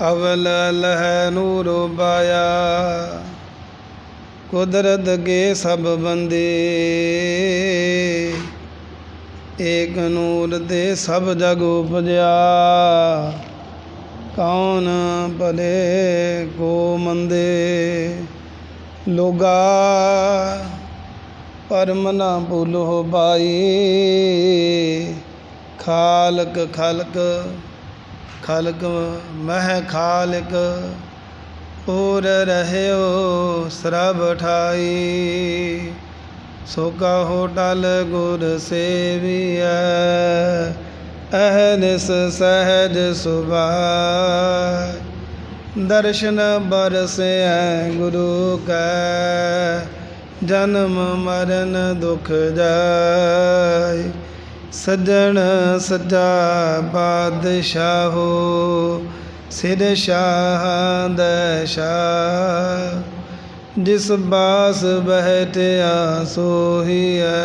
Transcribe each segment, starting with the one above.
अवल लह नूर बाया कुदरत के सब बंदे एक नूर दे सब जग उपजया कौन भले को मंदे लोगा परम ना भूलो बाई खालक खलक खलक मह खालक और रहो सरब ठाई सो कहो टल गुर सेविय अहनिस सहज सुभाय दर्शन बरसे गुरु का जन्म मरण दुख जाय सज्जन सज्जा बादशाहो सिर शाह दशा जिस बास बहटिया सोहिया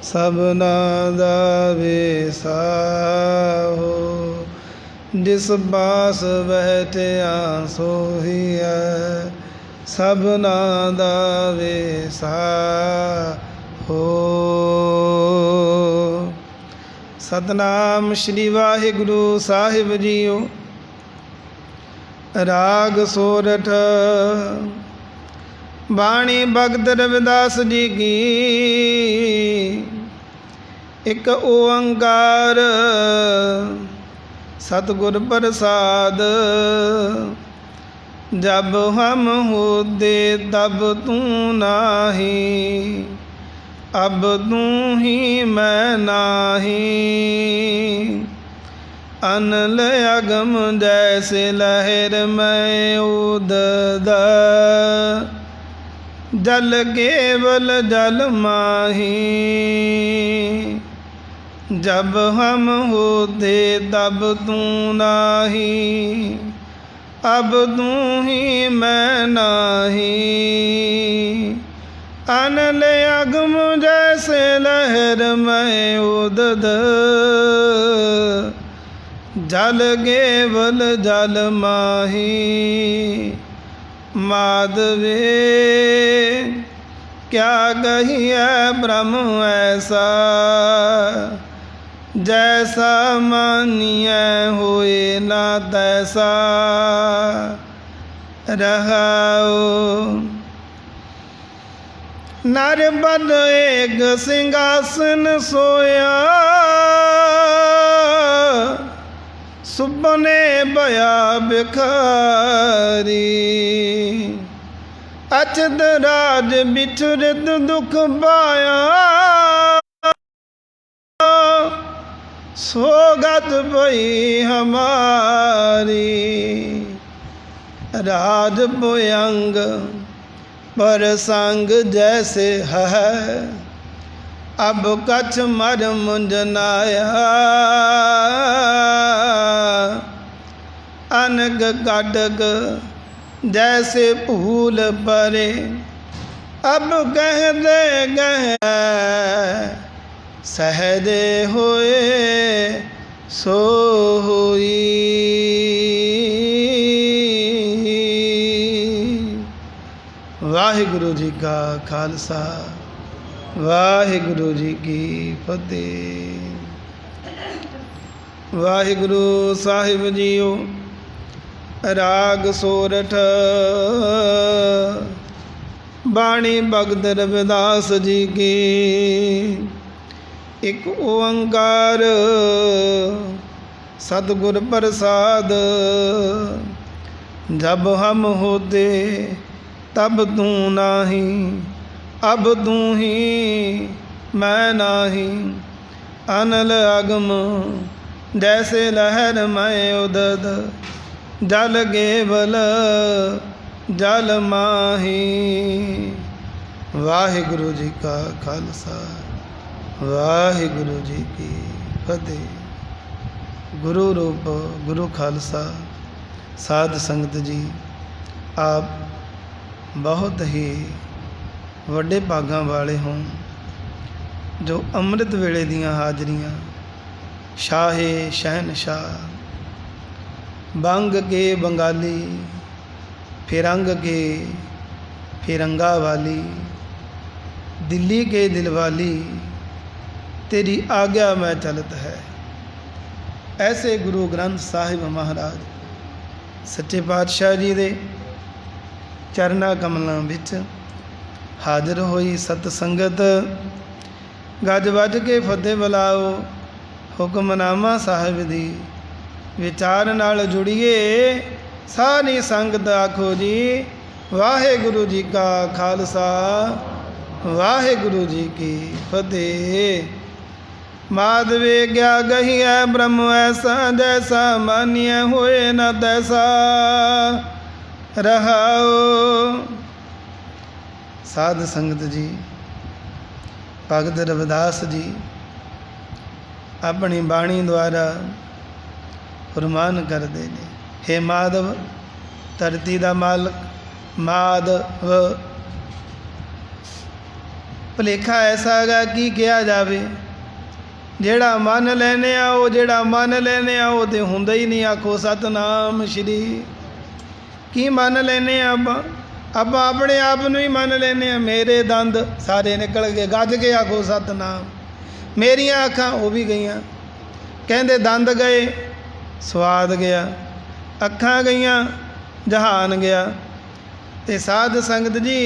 सबना दा वेसाहो जिस बास बहटिया सोहिया सबना दा वेसाहो। सतनाम श्री वाहिगुरु साहिब जीओ। राग सोरठ बाणी भगत रविदास जी की। एक ओंकार सतगुर प्रसाद जब हम होते तब तू नाही अब तू ही मैं नाही अनल अगम जैसे लहर में उदद जल केवल जल माही जब हम होते तब तू नाही अब तू ही मैं नाही अनल अगम जैसे लहर में उदद जल केवल जल माही माधवे क्या कहिए ब्रह्म ऐसा जैसा मानिए होए ना तैसा रहाओ नर बद एक सिंहासन सोया सुपने बया भिखारी अचद राज बिछुरत दुख पाया सोगत भई हमारी राज भुयंग पर संग जैसे है अब कछ मर मुंजनाया अनग काटक जैसे फूल परे अब कह दे गह सहजे होए सो हुई। वाहिगुरु जी का खालसा वाहिगुरु जी की फतेह। वाहिगुरु साहिब जीओ। राग सोरठ बाणी भगत रविदास जी की। एक ओंकार सतगुर प्रसाद जब हम होते तब तू नाही अब तू ही मैं नाही अनल अगम जैसे लहर में उदद जल केवल जल माही। वाहिगुरु जी का खालसा वाहिगुरु जी की फतेह। गुरु रूप गुरु खालसा साध संगत जी आप बहुत ही ਵੱਡੇ ਭਾਗਾਂ ਵਾਲੇ ਹੋਂ ਜੋ ਅੰਮ੍ਰਿਤ ਵੇਲੇ ਦੀਆਂ ਹਾਜ਼ਰੀਆਂ ਸ਼ਾਹੇ ਸ਼ਹਿਨशाह बंग के बंगाली, फिरंग के फिरंगा वाली, दिल्ली के दिलवाली, तेरी आज्ञा में चलत है। ऐसे गुरु ग्रंथ साहिब महाराज सच्चे पातशाह जी दे चरना कमलों विच हाजिर होई सत संगत। गज वज के फतेह बुलाओ, हुक्मनामा साहिब दी विचार नाल जुड़िए। सारी संगत आखो जी वाहेगुरु जी का खालसा, वाहेगुरु जी की फतेह। माधवे क्या गही है ब्रह्म ऐसा, जैसा मानिए होए न तैसा रहाओ। साध संगत जी भगत रविदास जी अपनी बाणी द्वारा फरमान करते हैं, हे माधव धरती का मालक माधव। भुलेखा ऐसा है कि किया जाए, जेड़ा मन लैने आओ, जेड़ा मन लैने आओ तो हुंदा ही नहीं। आखो सतनाम श्री। की मन लैने आप अपने आप नूं ही मन लैने। मेरे दंद सारे निकल गए, गज के आखो सतनाम। मेरियां अखां वो भी गईयां, कहंदे दंद गए स्वाद गया, अखां गईयां जहान गया। ते साध संगत जी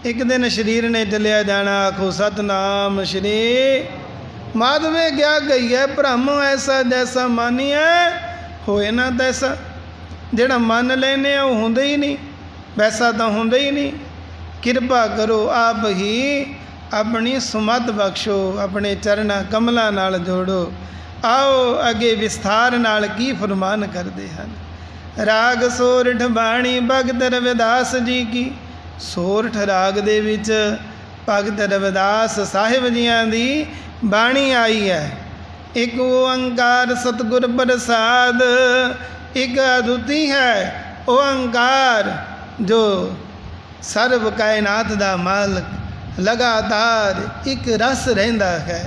एक दिन शरीर ने चलिया जाना। आखो सतनाम श्री। माधवे क्या गई है ब्रह्म ऐसा, जैसा मानिए होए ना तैसा। जेड़ा मन लेने वो हुंदा ही नहीं, वैसा तो हुंदा ही नहीं। किरपा करो आप ही अपनी सुमत बख्शो, अपने चरणा कमलों नाल जोड़ो। आओ अगे विस्तार नाल की फरमान करते हैं। राग सोरठ बाणी भगत रविदास जी की। सोरठ राग दे विच भगत रविदास साहिब जियां दी बाणी आई है। एक ओंकार सतगुर प्रसाद, एक अद्विती है ओंकार जो सर्व कायनात दा मालक, लगातार एक रस रहिंदा है।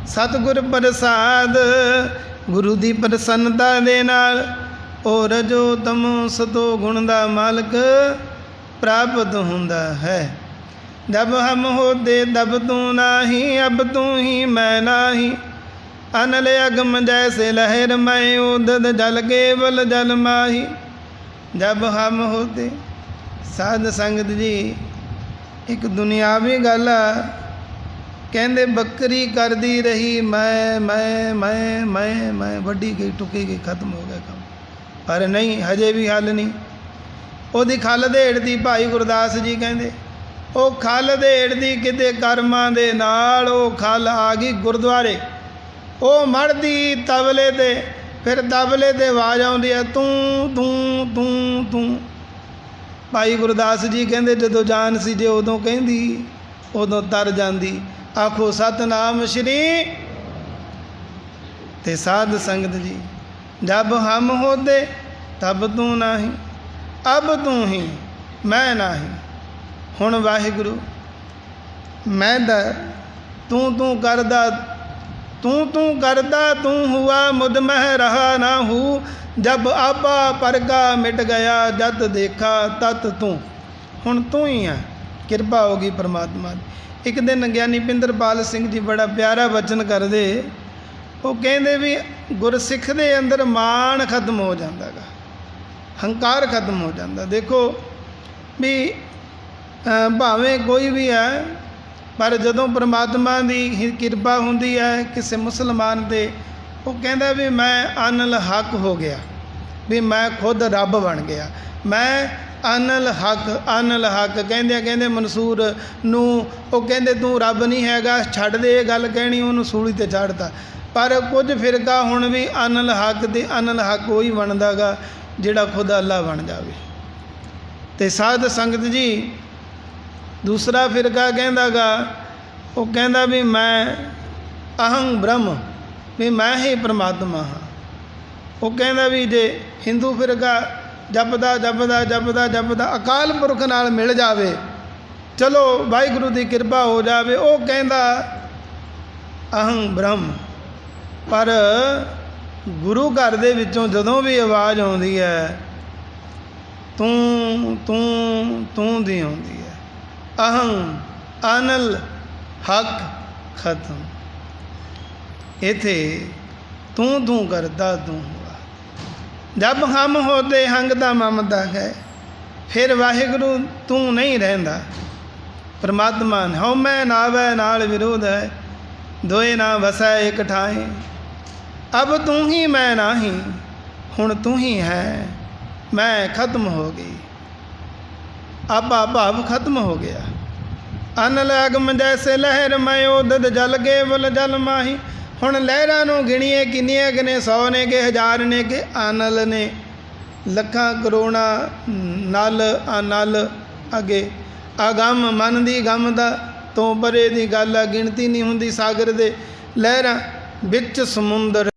सतगुर प्रसाद गुरु दी प्रसन्नता दे नाल ओ रजो तमो सतो गुण दा मालक प्राप्त हुंदा है। जब हम होते तब तू नाही, अब तू ही मैं नाही। अनल अगम जैसे लहर मैं, उदद जल केवल जल माही। जब हम होते साध संगत जी एक दुनियावी गल आ, कहंदे बकरी करदी रही मैं वड्डी गई टुकी गई, खत्म हो गया काम। पर नहीं, हजे भी हल नहीं। ओदी खल देड़दी भाई गुरदास जी कहंदे ਉਹ ਖਲ ਦੇੜਦੀ ਕਿਤੇ ਕਰਮਾਂ ਦੇ ਨਾਲ। ਉਹ ਖਲ ਆ ਗਈ ਗੁਰਦੁਆਰੇ, ਉਹ ਮੜਦੀ ਤਬਲੇ ਤੇ, ਫਿਰ ਤਬਲੇ ਤੇ ਆਵਾਜ਼ ਆਉਂਦੀ ਹੈ ਤੂੰ ਤੂੰ ਤੂੰ ਤੂੰ। ਭਾਈ ਗੁਰਦਾਸ ਜੀ ਕਹਿੰਦੇ ਜਦੋਂ ਜਾਨ ਸੀ ਜੇ ਉਦੋਂ ਕਹਿੰਦੀ ਉਦੋਂ ਤਰ ਜਾਂਦੀ। ਆਖੋ ਸਤਨਾਮ ਸ਼੍ਰੀ। ਤੇ ਸਾਧ ਸੰਗਤ ਜੀ ਜਬ ਹਮ ਹੋਦੇ ਤਬ ਤੂੰ ਨਹੀਂ, ਅਬ ਤੂੰ ਹੀ ਮੈਂ ਨਹੀਂ। ਹੁਣ ਵਾਹਿਗੁਰੂ ਮੈਂ ਦਾ ਤੂੰ ਤੂੰ ਕਰਦਾ ਤੂੰ ਹੁਆ ਮੁਦ ਮਹਿ ਰਹਾ ਨਾ ਹੂ। ਜਬ ਆਪਾ ਪਰਗਾ ਮਿਟ ਗਿਆ, ਜਦ ਦੇਖਾ ਤਤ ਤੂੰ। ਹੁਣ ਤੂੰ ਹੀ ਆ। ਕਿਰਪਾ ਹੋ ਗਈ ਪਰਮਾਤਮਾ ਦੀ। ਇੱਕ ਦਿਨ ਗਿਆਨੀ ਪਿੰਦਰਪਾਲ ਸਿੰਘ ਜੀ ਬੜਾ ਪਿਆਰਾ ਬਚਨ ਕਰਦੇ। ਉਹ ਕਹਿੰਦੇ ਵੀ ਗੁਰਸਿੱਖ ਦੇ ਅੰਦਰ ਮਾਣ ਖਤਮ ਹੋ ਜਾਂਦਾ ਗਾ, ਹੰਕਾਰ ਖਤਮ ਹੋ ਜਾਂਦਾ। ਦੇਖੋ ਵੀ ਭਾਵੇਂ ਕੋਈ ਵੀ ਹੈ, ਪਰ ਜਦੋਂ ਪਰਮਾਤਮਾ ਦੀ ਕਿਰਪਾ ਹੁੰਦੀ ਹੈ ਕਿਸੇ ਮੁਸਲਮਾਨ 'ਤੇ, ਉਹ ਕਹਿੰਦਾ ਵੀ ਮੈਂ ਅਨਲ ਹੱਕ ਹੋ ਗਿਆ, ਵੀ ਮੈਂ ਖੁਦ ਰੱਬ ਬਣ ਗਿਆ। ਮੈਂ ਅਨਲ ਹੱਕ ਕਹਿੰਦੇ ਮਨਸੂਰ ਨੂੰ ਉਹ ਕਹਿੰਦੇ ਤੂੰ ਰੱਬ ਨਹੀਂ ਹੈਗਾ, ਛੱਡ ਦੇ ਇਹ ਗੱਲ ਕਹਿਣੀ। ਉਹਨੂੰ ਸੂਲੀ 'ਤੇ ਚੜ੍ਹਤਾ। ਪਰ ਕੁਝ ਫਿਰਕਾ ਹੁਣ ਵੀ ਅਨਲ ਹੱਕ ਦੇ ਅਨਲ ਹੱਕ ਉਹੀ ਬਣਦਾ ਗਾ ਜਿਹੜਾ ਖੁਦ ਅੱਲਾ ਬਣ ਜਾਵੇ। ਅਤੇ ਸਾਧ ਸੰਗਤ ਜੀ ਦੂਸਰਾ ਫਿਰਕਾ ਕਹਿੰਦਾ ਗਾ, ਉਹ ਕਹਿੰਦਾ ਵੀ ਮੈਂ ਅਹੰ ਬ੍ਰਹਮ, ਵੀ ਮੈਂ ਹੀ ਪਰਮਾਤਮਾ ਹਾਂ। ਉਹ ਕਹਿੰਦਾ ਵੀ ਜੇ ਹਿੰਦੂ ਫਿਰਕਾ ਜਪਦਾ ਅਕਾਲ ਪੁਰਖ ਨਾਲ ਮਿਲ ਜਾਵੇ, ਚਲੋ ਵਾਹਿਗੁਰੂ ਦੀ ਕਿਰਪਾ ਹੋ ਜਾਵੇ। ਉਹ ਕਹਿੰਦਾ ਅਹੰ ਬ੍ਰਹਮ। ਪਰ ਗੁਰੂ ਘਰ ਦੇ ਵਿੱਚੋਂ ਜਦੋਂ ਵੀ ਆਵਾਜ਼ ਆਉਂਦੀ ਹੈ ਤੂੰ ਤੂੰ ਤੂੰ ਦੀ ਆਉਂਦੀ ਹੈ। ਅਹੰ ਅਨਲ ਹੱਕ ਖਤਮ। ਇੱਥੇ ਤੂੰ ਤੂੰ ਕਰਦਾ ਤੂੰ ਹੁਆ। ਜਬ ਹਮ ਹੋਤੇ ਹੰਗ ਦਾ ਮਮਤਾ ਹੈ, ਫਿਰ ਵਾਹਿਗੁਰੂ ਤੂੰ ਨਹੀਂ ਰਹਿੰਦਾ। ਪਰਮਾਤਮਾ ਹਉਮੈ ਨਾਵੈ ਨਾਲ ਵਿਰੋਧ ਹੈ, ਦੋਏ ਨਾ ਵਸੈ ਇਕ ਠਾਏ। ਅਬ ਤੂੰ ਹੀ ਮੈਂ ਨਾਹੀਂ, ਹੁਣ ਤੂੰ ਹੀ ਹੈ, ਮੈਂ ਖਤਮ ਹੋ ਗਈ। ਆਪਾ ਭਾਵ ਖਤਮ ਹੋ ਗਿਆ। ਅਨਲ ਅਗਮ ਜੈਸੇ ਲਹਿਰ ਮੈਂ ਉਦਦ ਜਲ ਕੇਵਲ ਜਲ ਮਾਹੀ। ਹੁਣ ਲਹਿਰਾਂ ਨੂੰ ਗਿਣੀਏ ਕਿੰਨੀਆਂ ਕਿ ਨੇ, 100 ਨੇ ਕਿ 1000 ਨੇ ਕਿ ਅਨਲ ਨੇ, ਲੱਖਾਂ ਕਰੋੜਾਂ ਨਲ ਅਨਲ ਅੱਗੇ। ਅਗੰਮ ਮਨ ਦੀ ਗਮ ਦਾ ਤੋਂ ਪਰੇ ਦੀ ਗੱਲ ਆ, ਗਿਣਤੀ ਨਹੀਂ ਹੁੰਦੀ। ਸਾਗਰ ਦੇ ਲਹਿਰਾਂ ਵਿੱਚ ਸਮੁੰਦਰ